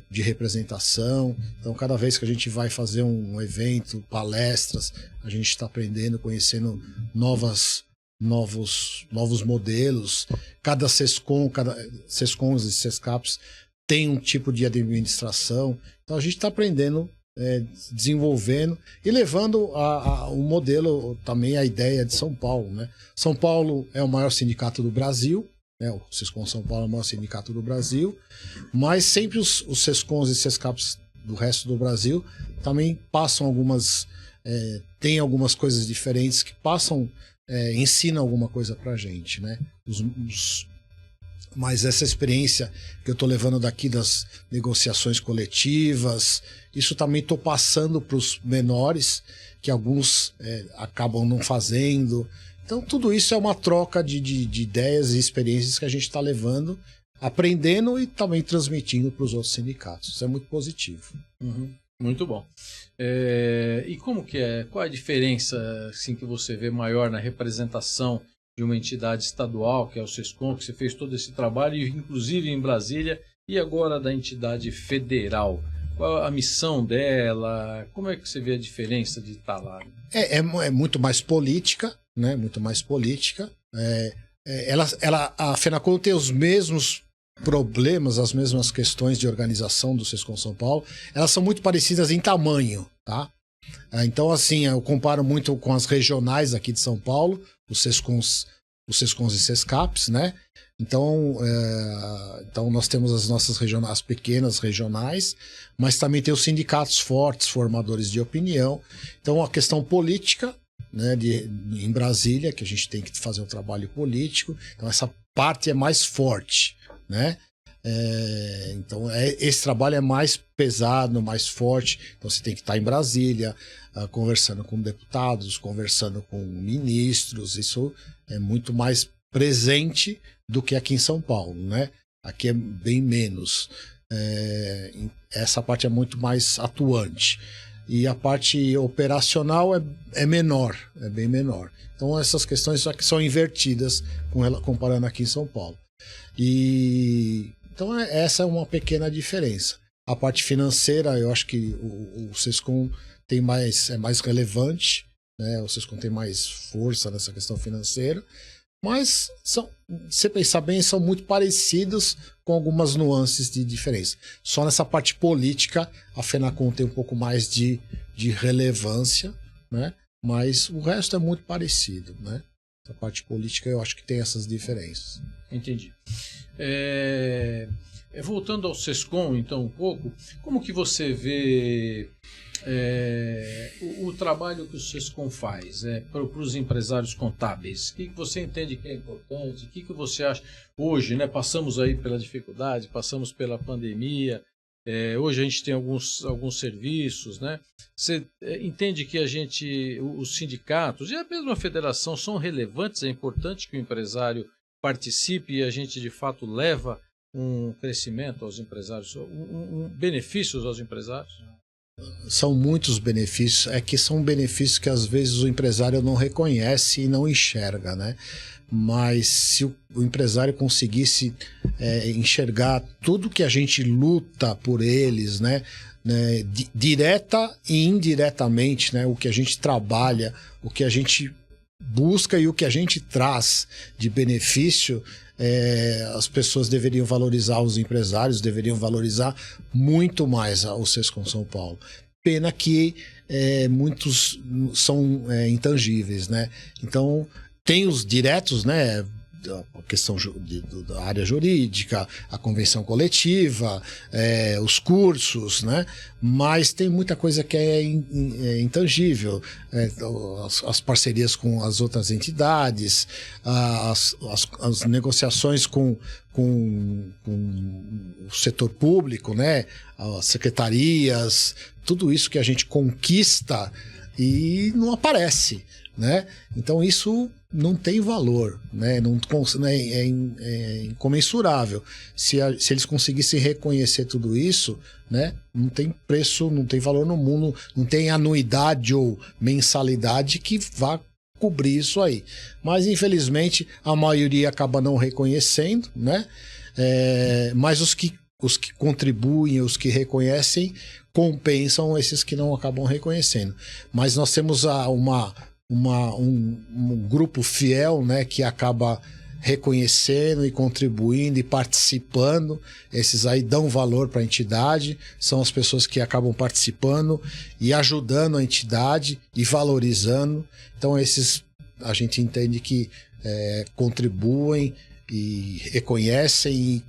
[SPEAKER 2] de representação. Então, cada vez que a gente vai fazer um evento, palestras, a gente está aprendendo, conhecendo novos modelos. Cada SESCONs e SESCAPs tem um tipo de administração. Então a gente está aprendendo, desenvolvendo e levando o modelo, também a ideia de São Paulo, né? São Paulo é o maior sindicato do Brasil, né? O SESCOM São Paulo é o maior sindicato do Brasil, mas sempre os SESCONs e SESCAPs do resto do Brasil também passam tem algumas coisas diferentes que ensina alguma coisa pra gente, né? Mas essa experiência que eu tô levando daqui das negociações coletivas, isso também tô passando para os menores, que alguns acabam não fazendo. Então tudo isso é uma troca de ideias e experiências que a gente está levando, aprendendo e também transmitindo para os outros sindicatos. Isso é muito positivo.
[SPEAKER 1] Uhum. Muito bom. E como que é? Qual a diferença assim, que você vê maior na representação de uma entidade estadual, que é o SESCOM, que você fez todo esse trabalho, inclusive em Brasília, e agora da entidade federal? Qual a missão dela? Como é que você vê a diferença de estar lá?
[SPEAKER 2] É muito mais política, né? Muito mais política. A FENACON tem os mesmos problemas, as mesmas questões de organização do SESCOM São Paulo, elas são muito parecidas em tamanho, tá? Então, assim, eu comparo muito com as regionais aqui de São Paulo, os SESCONs e SESCAPs, né? Então nós temos as nossas regionais, as pequenas regionais, mas também tem os sindicatos fortes, formadores de opinião. Então, a questão política, né, em Brasília, que a gente tem que fazer um trabalho político, então essa parte é mais forte, né? Então esse trabalho é mais pesado, mais forte. Então você tem que estar em Brasília, conversando com deputados, conversando com ministros. Isso é muito mais presente do que aqui em São Paulo, né? Aqui é bem menos. Essa parte é muito mais atuante. E a parte operacional é menor, é bem menor. Então essas questões aqui são invertidas comparando aqui em São Paulo. Então essa é uma pequena diferença. A parte financeira, eu acho que o SESCOM é mais relevante, né? O SESCOM tem mais força nessa questão financeira, mas se você pensar bem, são muito parecidos com algumas nuances de diferença. Só nessa parte política, a FENACON tem um pouco mais de relevância, né? Mas o resto é muito parecido, né? A parte política eu acho que tem essas diferenças.
[SPEAKER 1] Entendi. Voltando ao SESCOM, então, um pouco, como que você vê o trabalho que o SESCOM faz para os empresários contábeis? O que você entende que é importante? O que você acha? Hoje, né, passamos aí pela dificuldade, passamos pela pandemia, hoje a gente tem alguns serviços, né? Você entende que os sindicatos e a mesma federação são relevantes? É importante que o empresário participe e a gente de fato leva um crescimento aos empresários, benefícios aos empresários?
[SPEAKER 2] são muitos benefícios, é que são benefícios que às vezes o empresário não reconhece e não enxerga, né? Mas se o empresário conseguisse enxergar tudo que a gente luta por eles, né? Direta e indiretamente, né? O que a gente trabalha, o que a gente busca e o que a gente traz de benefício, as pessoas deveriam valorizar, os empresários deveriam valorizar muito mais o Sescom São Paulo. Pena que muitos são intangíveis, né? Então, tem os diretos, né? A questão da área jurídica, a convenção coletiva, os cursos, né? Mas tem muita coisa que é intangível, as parcerias com as outras entidades, as negociações com o setor público, né? As secretarias, tudo isso que a gente conquista e não aparece, né? Então isso não tem valor, né? É incomensurável. Se eles conseguissem reconhecer tudo isso, né? Não tem preço, não tem valor no mundo, não tem anuidade ou mensalidade que vá cobrir isso aí. Mas infelizmente a maioria acaba não reconhecendo, né? Mas os que contribuem, os que reconhecem, compensam esses que não acabam reconhecendo. Mas nós temos um grupo fiel, né, que acaba reconhecendo e contribuindo e participando. Esses aí dão valor para a entidade, são as pessoas que acabam participando e ajudando a entidade e valorizando. Então esses a gente entende que contribuem e reconhecem e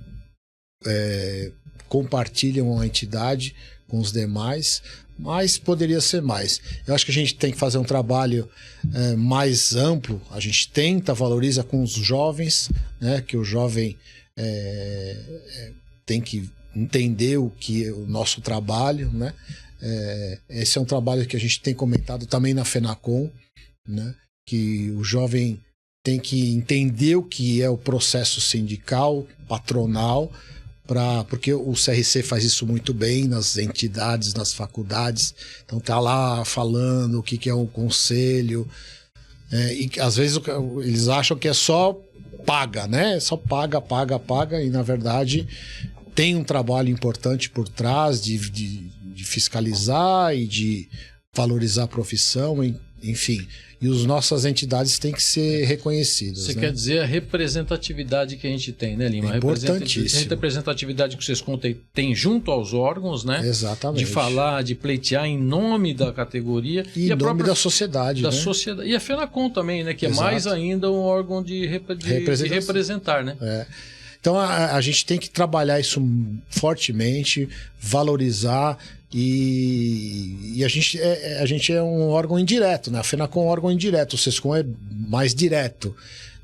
[SPEAKER 2] compartilham a entidade com os demais, mas poderia ser mais. Eu acho que a gente tem que fazer um trabalho mais amplo. A gente valoriza com os jovens, né? Que o jovem tem que entender o nosso trabalho, né? Esse é um trabalho que a gente tem comentado também na FENACOM, né? Que o jovem tem que entender o que é o processo sindical, patronal, porque o CRC faz isso muito bem nas entidades, nas faculdades. Então tá lá falando o que é um conselho, e às vezes eles acham que é só paga, né? Só paga, e na verdade tem um trabalho importante por trás de fiscalizar e de valorizar a profissão, enfim. E as nossas entidades têm que ser reconhecidas.
[SPEAKER 1] Você, né?
[SPEAKER 2] Quer
[SPEAKER 1] dizer a representatividade que a gente tem, né, Lima?
[SPEAKER 2] É importantíssimo.
[SPEAKER 1] A representatividade que o Sescom tem junto aos órgãos, né?
[SPEAKER 2] Exatamente.
[SPEAKER 1] De falar, de pleitear em nome da categoria.
[SPEAKER 2] E em nome da sociedade,
[SPEAKER 1] da
[SPEAKER 2] né?
[SPEAKER 1] sociedade. E a FENACOM também, né? Que
[SPEAKER 2] Exato.
[SPEAKER 1] É mais ainda um órgão de representar, né?
[SPEAKER 2] Então a gente tem que trabalhar isso fortemente, valorizar, e a gente é um órgão indireto, né? A FENACOM é um órgão indireto, o Sescom é mais direto.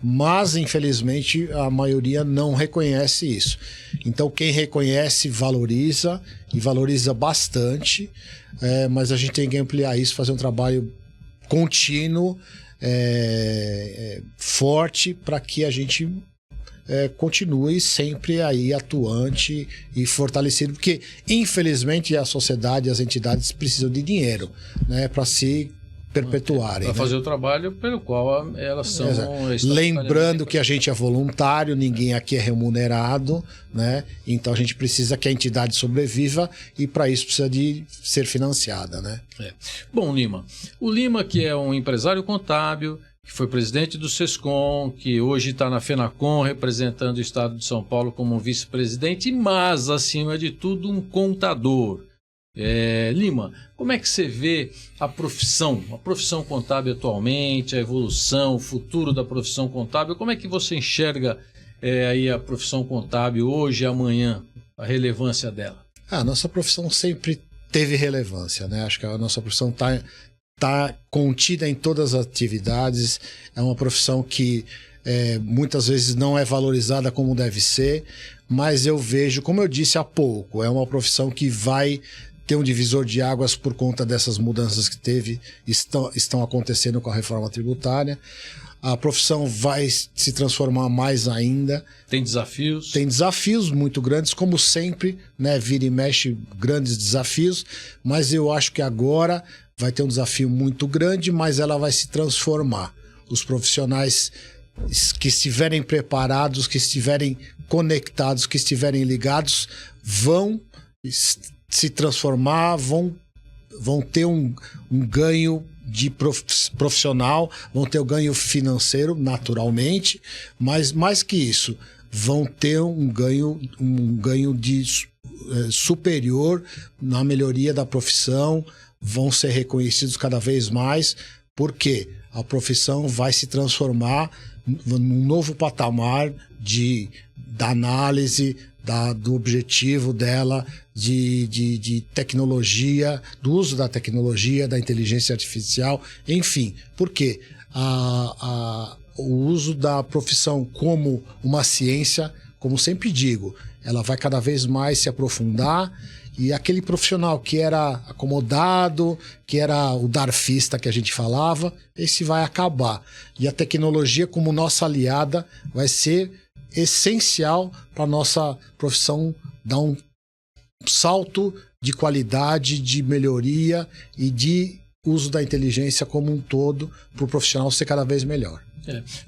[SPEAKER 2] Mas, infelizmente, a maioria não reconhece isso. Então, quem reconhece, valoriza, e valoriza bastante, mas a gente tem que ampliar isso, fazer um trabalho contínuo, forte, para que a gente continue sempre aí atuante e fortalecido, porque infelizmente a sociedade, as entidades precisam de dinheiro, né, para se perpetuarem.
[SPEAKER 1] Para fazer o trabalho pelo qual elas são.
[SPEAKER 2] Lembrando que a gente é voluntário, ninguém aqui é remunerado, né? Então a gente precisa que a entidade sobreviva e para isso precisa de ser financiada, né?
[SPEAKER 1] Bom, Lima. O Lima, que é um empresário contábil, que foi presidente do Sescom, que hoje está na FENACOM representando o estado de São Paulo como um vice-presidente, mas, acima de tudo, um contador. Lima, como é que você vê a profissão contábil atualmente, a evolução, o futuro da profissão contábil? Como é que você enxerga aí a profissão contábil hoje e amanhã, a relevância dela?
[SPEAKER 2] A nossa profissão sempre teve relevância, né? Acho que a nossa profissão está contida em todas as atividades. É uma profissão que muitas vezes não é valorizada como deve ser, mas eu vejo, como eu disse há pouco, é uma profissão que vai ter um divisor de águas por conta dessas mudanças que estão acontecendo com a reforma tributária. A profissão vai se transformar mais ainda.
[SPEAKER 1] Tem desafios?
[SPEAKER 2] Tem desafios muito grandes, como sempre, né? Vira e mexe, grandes desafios, mas eu acho que agora vai ter um desafio muito grande, mas ela vai se transformar. Os profissionais que estiverem preparados, que estiverem conectados, que estiverem ligados, vão se transformar, vão ter um ganho de profissional, vão ter o ganho financeiro, naturalmente, mas mais que isso, vão ter um ganho superior na melhoria da profissão, vão ser reconhecidos cada vez mais, porque a profissão vai se transformar num novo patamar da análise, do objetivo dela, de tecnologia, do uso da tecnologia, da inteligência artificial, enfim. Porque o uso da profissão como uma ciência, como sempre digo, ela vai cada vez mais se aprofundar, e aquele profissional que era acomodado, que era o darfista que a gente falava, esse vai acabar. E a tecnologia, como nossa aliada, vai ser essencial para a nossa profissão dar um salto de qualidade, de melhoria e de uso da inteligência como um todo para o profissional ser cada vez melhor.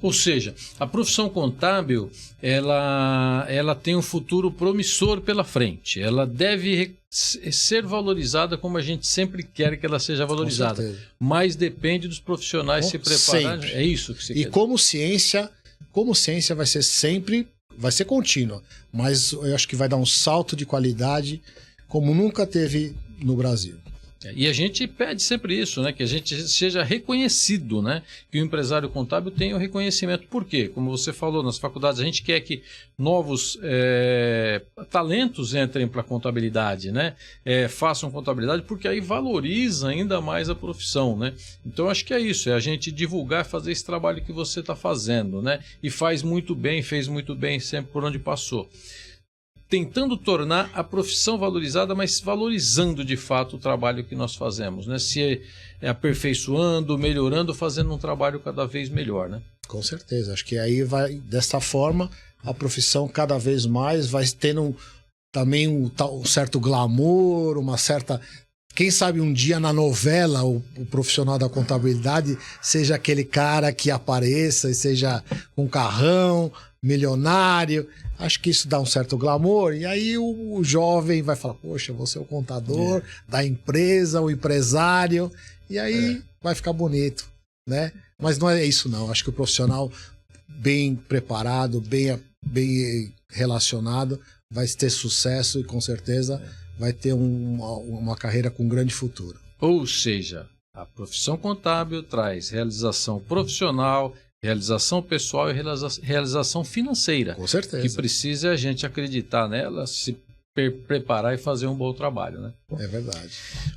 [SPEAKER 1] Ou seja, a profissão contábil ela tem um futuro promissor pela frente. Ela deve ser valorizada como a gente sempre quer que ela seja valorizada. Mas depende dos profissionais se prepararem.
[SPEAKER 2] Sempre.
[SPEAKER 1] É isso que você quer dizer.
[SPEAKER 2] Como ciência vai ser sempre, vai ser contínua, mas eu acho que vai dar um salto de qualidade como nunca teve no Brasil.
[SPEAKER 1] E a gente pede sempre isso, né? Que a gente seja reconhecido, né? Que o empresário contábil tenha o reconhecimento. Por quê? Como você falou, nas faculdades a gente quer que novos talentos entrem para a contabilidade, né? Façam contabilidade, porque aí valoriza ainda mais a profissão, né? Então acho que é isso, é a gente divulgar, fazer esse trabalho que você está fazendo, né? E fez muito bem sempre por onde passou. Tentando tornar a profissão valorizada, mas valorizando de fato o trabalho que nós fazemos, né? Se aperfeiçoando, melhorando, fazendo um trabalho cada vez melhor, né?
[SPEAKER 2] Com certeza, acho que aí vai, dessa forma, a profissão cada vez mais vai tendo também um certo glamour, uma certa... Quem sabe um dia na novela o profissional da contabilidade seja aquele cara que apareça e seja um carrão, milionário. Acho que isso dá um certo glamour. E aí o jovem vai falar, poxa, eu vou ser o contador da empresa, o empresário. E aí vai ficar bonito, né? Mas não é isso não. Acho que o profissional bem preparado, bem relacionado, vai ter sucesso e com certeza vai ter uma carreira com grande futuro.
[SPEAKER 1] Ou seja, a profissão contábil traz realização profissional, realização pessoal e realização financeira.
[SPEAKER 2] Com certeza.
[SPEAKER 1] Que precisa a gente acreditar nela, se preparar e fazer um bom trabalho, né?
[SPEAKER 2] É verdade.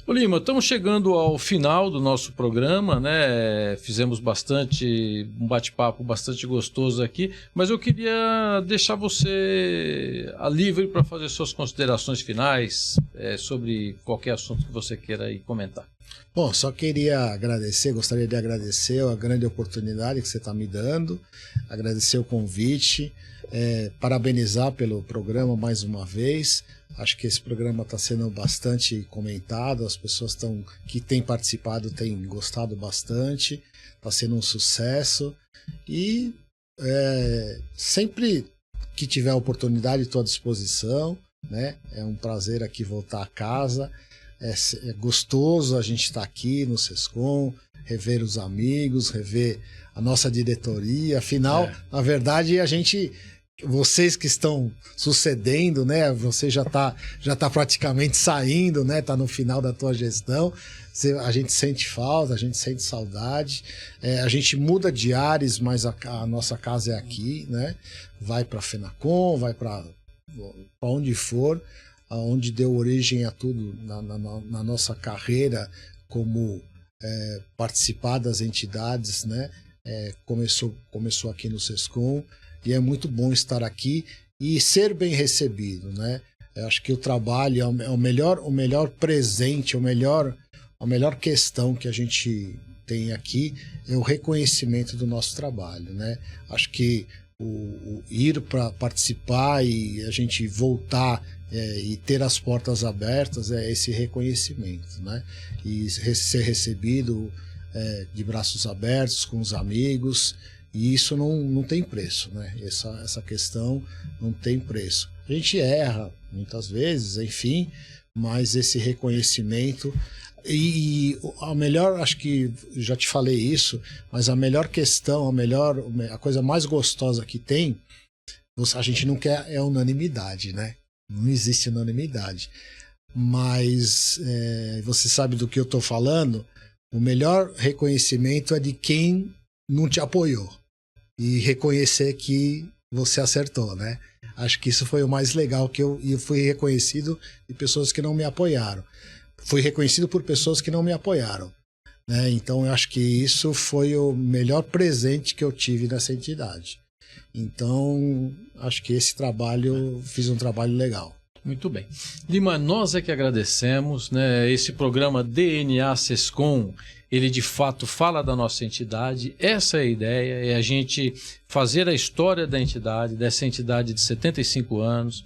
[SPEAKER 1] Ô Lima, estamos chegando ao final do nosso programa, né? Fizemos um bate-papo bastante gostoso aqui, mas eu queria deixar você livre para fazer suas considerações finais sobre qualquer assunto que você queira aí comentar.
[SPEAKER 2] Bom, só gostaria de agradecer a grande oportunidade que você está me dando, agradecer o convite, parabenizar pelo programa mais uma vez. Acho que esse programa está sendo bastante comentado, as pessoas que têm participado têm gostado bastante, está sendo um sucesso e sempre que tiver oportunidade estou à disposição, né? É um prazer aqui voltar a casa. É gostoso a gente estar aqui no Sescom, rever os amigos, rever a nossa diretoria. Afinal, na verdade, vocês que estão sucedendo, né? Você já tá praticamente saindo, né? Tá no final da tua gestão. A gente sente falta, a gente sente saudade. A gente muda de ares, mas a nossa casa é aqui, né? Vai para a Fenacom, vai para onde for, onde deu origem a tudo na nossa carreira como participar das entidades, né? Começou aqui no Sescom e é muito bom estar aqui e ser bem recebido, né? Eu acho que o trabalho é o melhor presente, a melhor questão que a gente tem aqui é o reconhecimento do nosso trabalho, né? Acho que o ir para participar e a gente voltar e ter as portas abertas é esse reconhecimento, né? E ser recebido de braços abertos com os amigos, e isso não tem preço, né? Essa questão não tem preço. A gente erra muitas vezes, enfim, mas esse reconhecimento e a melhor, acho que já te falei isso, mas a melhor questão, a coisa mais gostosa que tem, a gente não quer é unanimidade, né? Não existe unanimidade. Mas você sabe do que eu estou falando, o melhor reconhecimento é de quem não te apoiou e reconhecer que você acertou, né? Acho que isso foi o mais legal, que eu fui reconhecido de pessoas que não me apoiaram. Fui reconhecido por pessoas que não me apoiaram, né? Então eu acho que isso foi o melhor presente que eu tive nessa entidade. Então acho que fiz um trabalho legal.
[SPEAKER 1] Muito bem. Lima, nós é que agradecemos, né? Esse programa DNA Sescom, ele de fato fala da nossa entidade. Essa é a ideia, é a gente fazer a história da entidade, dessa entidade de 75 anos,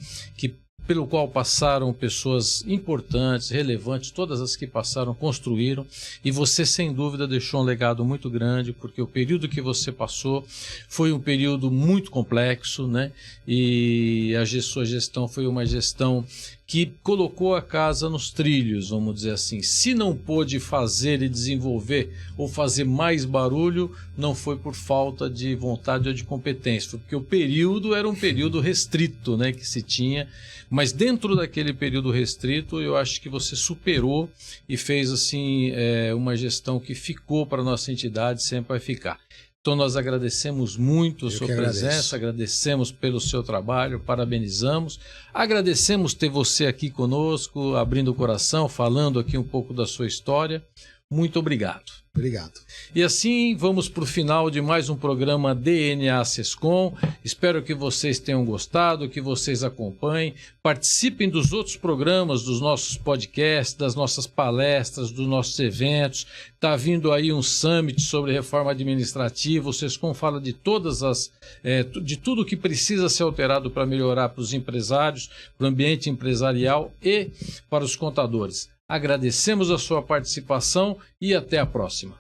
[SPEAKER 1] pelo qual passaram pessoas importantes, relevantes, todas as que passaram, construíram, e você sem dúvida deixou um legado muito grande, porque o período que você passou foi um período muito complexo, né? E sua gestão foi uma gestão que colocou a casa nos trilhos, vamos dizer assim. Se não pôde fazer e desenvolver ou fazer mais barulho, não foi por falta de vontade ou de competência, foi porque o período era um período restrito, né, que se tinha. Mas dentro daquele período restrito, eu acho que você superou e fez assim uma gestão que ficou para a nossa entidade, sempre vai ficar. Então nós agradecemos muito a sua presença, agradecemos pelo seu trabalho, parabenizamos, agradecemos ter você aqui conosco, abrindo o coração, falando aqui um pouco da sua história. Muito obrigado.
[SPEAKER 2] Obrigado.
[SPEAKER 1] E assim vamos para o final de mais um programa DNA Sescom. Espero que vocês tenham gostado, que vocês acompanhem, participem dos outros programas, dos nossos podcasts, das nossas palestras, dos nossos eventos. Está vindo aí um summit sobre reforma administrativa. O Sescom fala de de tudo que precisa ser alterado para melhorar para os empresários, para o ambiente empresarial e para os contadores. Agradecemos a sua participação e até a próxima.